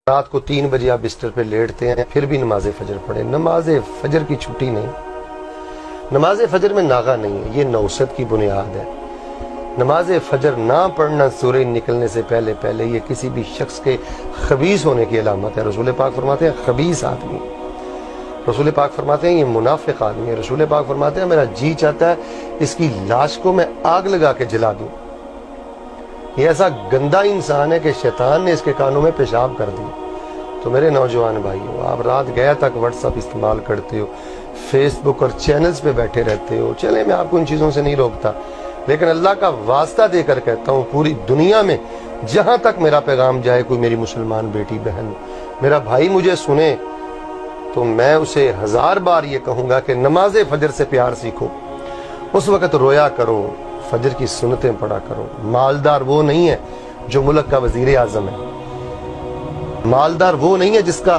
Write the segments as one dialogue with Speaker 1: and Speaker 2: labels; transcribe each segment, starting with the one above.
Speaker 1: رات کو 3 بجے آپ بستر پہ لیٹتے ہیں پھر بھی نماز فجر پڑھیں. نماز فجر کی چھٹی نہیں, نماز فجر میں ناغہ نہیں ہے, یہ نوست کی بنیاد ہے. نماز فجر نہ پڑھنا سورج نکلنے سے پہلے یہ کسی بھی شخص کے خبیث ہونے کی علامت ہے. رسول پاک فرماتے ہیں خبیث آدمی, رسول پاک فرماتے ہیں یہ منافق آدمی ہے. رسول پاک فرماتے ہیں میرا جی چاہتا ہے اس کی لاش کو میں آگ لگا کے جلا دوں. یہ ایسا گندا انسان ہے کہ شیطان نے اس کے کانوں میں پیشاب کر دی. تو میرے نوجوان بھائیو, آپ رات گیا تک واٹس ایپ استعمال کرتے ہو, فیس بک اور چینلز پہ بیٹھے رہتے ہو. چلے میں آپ کو ان چیزوں سے نہیں روکتا, لیکن اللہ کا واسطہ دے کر کہتا ہوں پوری دنیا میں جہاں تک میرا پیغام جائے, کوئی میری مسلمان بیٹی بہن میرا بھائی مجھے سنے تو میں اسے 1000 بار یہ کہوں گا کہ نماز فجر سے پیار سیکھو. اس وقت رویا کرو, فجر کی سنتیں پڑھا کرو. مالدار وہ نہیں ہے جو ملک کا وزیر اعظم ہے, مالدار وہ نہیں ہے جس کا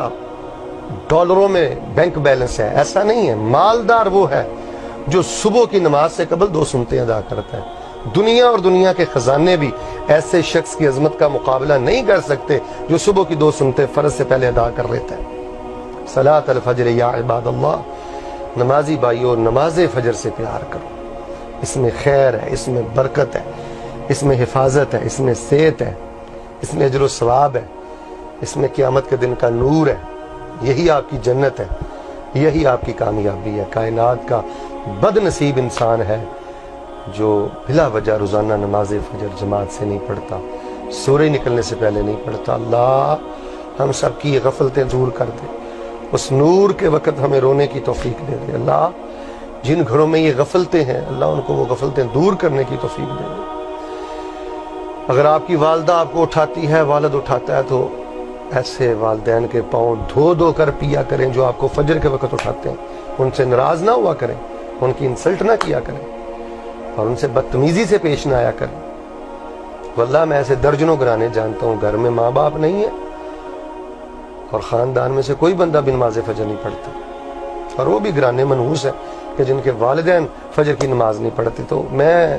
Speaker 1: ڈالروں میں بینک بیلنس ہے, ایسا نہیں ہے. مالدار وہ ہے جو صبح کی نماز سے قبل 2 سنتیں ادا کرتا ہے. دنیا اور دنیا کے خزانے بھی ایسے شخص کی عظمت کا مقابلہ نہیں کر سکتے جو صبح کی 2 سنتیں فرض سے پہلے ادا کر لیتا ہے. صلاۃ الفجر یا عباد اللہ, نمازی بھائیو نماز فجر سے پیار کرو. اس میں خیر ہے, اس میں برکت ہے, اس میں حفاظت ہے, اس میں صحت ہے, اس میں اجر و ثواب ہے, اس میں قیامت کے دن کا نور ہے. یہی آپ کی جنت ہے, یہی آپ کی کامیابی ہے. کائنات کا بد نصیب انسان ہے جو بلا وجہ روزانہ نماز فجر جماعت سے نہیں پڑھتا, سورج نکلنے سے پہلے نہیں پڑھتا. اللہ ہم سب کی یہ غفلتیں دور کر دے, اس نور کے وقت ہمیں رونے کی توفیق دے دے. اللہ جن گھروں میں یہ غفلتیں ہیں اللہ ان کو وہ غفلتیں دور کرنے کی توفیق دے دے. اگر آپ کی والدہ آپ کو اٹھاتی ہے, والد اٹھاتا ہے, تو ایسے والدین کے پاؤں دھو کر پیا کریں جو آپ کو فجر کے وقت اٹھاتے ہیں. ان سے ناراض نہ ہوا کریں, ان کی انسلٹ نہ کیا کریں, اور ان سے بدتمیزی سے پیش نہ آیا کریں. واللہ میں ایسے درجنوں گھرانے جانتا ہوں گھر میں ماں باپ نہیں ہے اور خاندان میں سے کوئی بندہ بھی نماز فجر نہیں پڑھتا, اور وہ بھی گھرانے منحوس ہیں کہ جن کے والدین فجر کی نماز نہیں پڑھتے. تو میں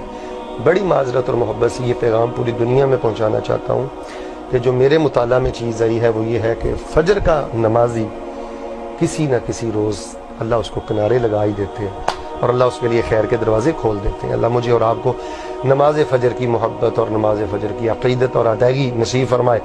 Speaker 1: بڑی معذرت اور محبت سے یہ پیغام پوری دنیا میں پہنچانا چاہتا ہوں کہ جو میرے مطالعہ میں چیز آئی ہے وہ یہ ہے کہ فجر کا نمازی کسی نہ کسی روز اللہ اس کو کنارے لگا ہی دیتے ہیں اور اللہ اس کے لیے خیر کے دروازے کھول دیتے ہیں. اللہ مجھے اور آپ کو نماز فجر کی محبت اور نماز فجر کی عقیدت اور ادائیگی نصیب فرمائے.